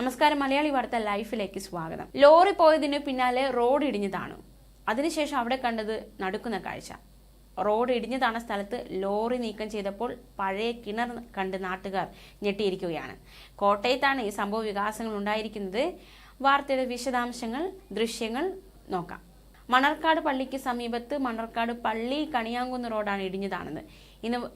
നമസ്കാരം മലയാളി വാർത്ത ലൈഫിലേക്ക് സ്വാഗതം. ലോറി പോയതിനു പിന്നാലെ റോഡ് ഇടിഞ്ഞതാണ്. അതിനുശേഷം അവിടെ കണ്ടത് നടുക്കുന്ന കാഴ്ച. റോഡ് ഇടിഞ്ഞതാണ് സ്ഥലത്ത് ലോറി നീക്കം ചെയ്തപ്പോൾ പഴയ കിണർ കണ്ട് നാട്ടുകാർ ഞെട്ടിയിരിക്കുകയാണ്. കോട്ടയത്താണ് ഈ സംഭവ വികാസങ്ങൾ ഉണ്ടായിരിക്കുന്നത്. വാർത്തയുടെ വിശദാംശങ്ങൾ ദൃശ്യങ്ങൾ നോക്കാം. മണർക്കാട് പള്ളിക്ക് സമീപത്ത് മണർക്കാട് പള്ളി കണിയാങ്കുന്ന് റോഡാണ് ഇടിഞ്ഞതാണെന്ന്.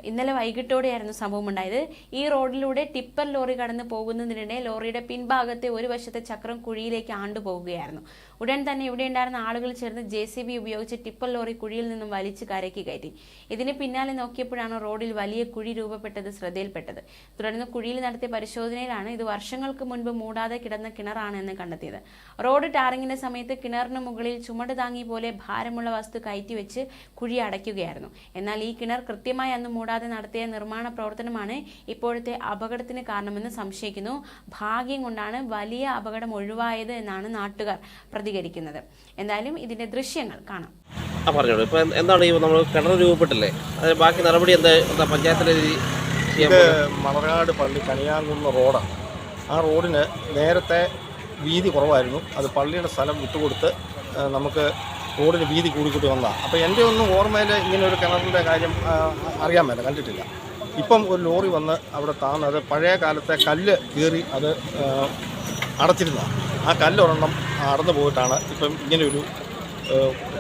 ഇന്നലെ വൈകിട്ടോടെയായിരുന്നു സംഭവം ഉണ്ടായത്. ഈ റോഡിലൂടെ ടിപ്പർ ലോറി കടന്നു പോകുന്നതിനിടെ ലോറിയുടെ പിൻഭാഗത്തെ ഒരു വശത്തെ ചക്രം കുഴിയിലേക്ക് ആണ്ടുപോകുകയായിരുന്നു. ഉടൻ തന്നെ ഇവിടെ ഉണ്ടായിരുന്ന ആളുകൾ ചേർന്ന് JCB ഉപയോഗിച്ച് ടിപ്പർ ലോറി കുഴിയിൽ നിന്നും വലിച്ച് കരയ്ക്ക് കയറ്റി. ഇതിന് പിന്നാലെ നോക്കിയപ്പോഴാണ് റോഡിൽ വലിയ കുഴി രൂപപ്പെട്ടത് ശ്രദ്ധയിൽപ്പെട്ടത്. തുടർന്ന് കുഴിയിൽ നടത്തിയ പരിശോധനയിലാണ് ഇത് വർഷങ്ങൾക്ക് മുൻപ് മൂടാതെ കിടന്ന കിണറാണെന്ന് കണ്ടെത്തിയത്. റോഡ് ടാറിങ്ങിന്റെ സമയത്ത് കിണറിന് മുകളിൽ ചുമട് താങ്ങി പോലെ ഭാരമുള്ള വസ്തു കയറ്റിവെച്ച് കുഴി അടയ്ക്കുകയായിരുന്നു. എന്നാൽ ഈ കിണർ കൃത്യമായി അന്ന് മൂടാതെ നടത്തിയ നിർമ്മാണ പ്രവർത്തനമാണ് ഇപ്പോഴത്തെ അപകടത്തിന് കാരണമെന്ന് സംശയിക്കുന്നു. ഭാഗ്യം കൊണ്ടാണ് വലിയ അപകടം ഒഴിവായത് എന്നാണ് നാട്ടുകാർ പ്രതികരിക്കുന്നത്. എന്തായാലും ഇതിന്റെ ദൃശ്യങ്ങൾ കാണാം. പറഞ്ഞോളൂ. ഇപ്പൊ എന്താണ് നമ്മൾ കിണർ രൂപപ്പെട്ടില്ലേ, ബാക്കി നടപടി എന്താ പഞ്ചായത്തിലെ? ഇത് മണർക്കാട് പള്ളി കണിയാങ്കുന്ന് റോഡാണ്. ആ റോഡിന് നേരത്തെ വീതി കുറവായിരുന്നു. അത് പള്ളിയുടെ സ്ഥലം വിട്ടുകൊടുത്ത് നമുക്ക് റോഡിന് വീതി കൂടിക്കൂട്ടി വന്നതാണ്. അപ്പോൾ എൻ്റെ ഒന്നും ഓർമ്മയിൽ ഇങ്ങനെ ഒരു കിണറിൻ്റെ കാര്യം അറിയാൻ മേല, കണ്ടിട്ടില്ല. ഇപ്പം ഒരു ലോറി വന്ന് അവിടെ താന്നത് പഴയ കാലത്തെ കല്ല് കീറി അത് അടച്ചിരുന്നതാണ്. ആ കല്ലൊരെണ്ണം അടന്നു പോയിട്ടാണ് ഇപ്പം ഇങ്ങനെയൊരു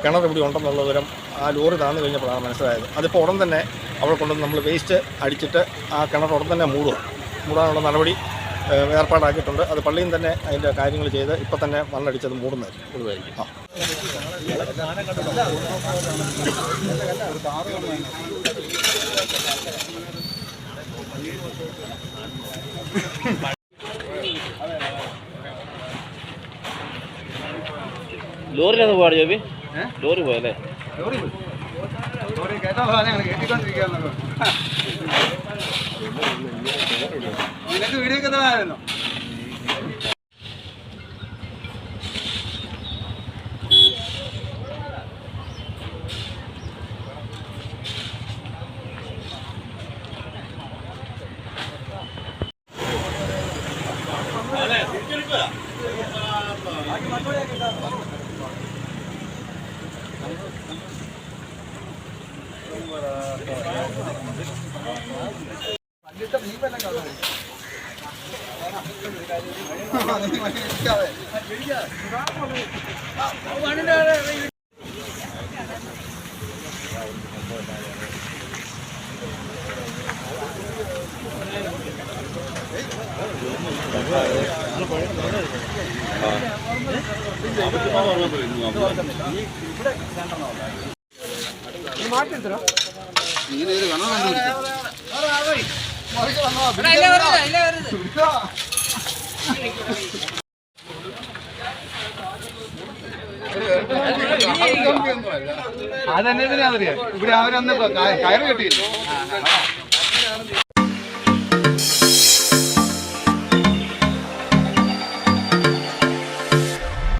കിണർ ഇവിടെ ഉണ്ടെന്നുള്ള വിവരം ആ ലോറി താന്നു കഴിഞ്ഞപ്പോഴാണ് മനസ്സിലായത്. അതിപ്പോൾ ഉടൻ തന്നെ അവിടെ കൊണ്ടുവന്ന് നമ്മൾ വേസ്റ്റ് അടിച്ചിട്ട് ആ കിണർ ഉടൻ തന്നെ മൂടാനുള്ള നടപടി ഏർപ്പാടാക്കിയിട്ടുണ്ട്. അത് പള്ളിയിൽ തന്നെ അതിൻ്റെ കാര്യങ്ങൾ ചെയ്ത് ഇപ്പം തന്നെ മണ്ണടിച്ചത് മൂടുന്നതായിരിക്കും. ലോറിയിലൊന്ന് പോവാണ് ജോബി. ലോറി പോയല്ലേ? നിനക്ക് വീഡിയോ ഒക്കെ തരാമായിരുന്നു. അതെന്നെ ഇവിടെ അവരന്ന് കയറ് കെട്ടിയില്ല.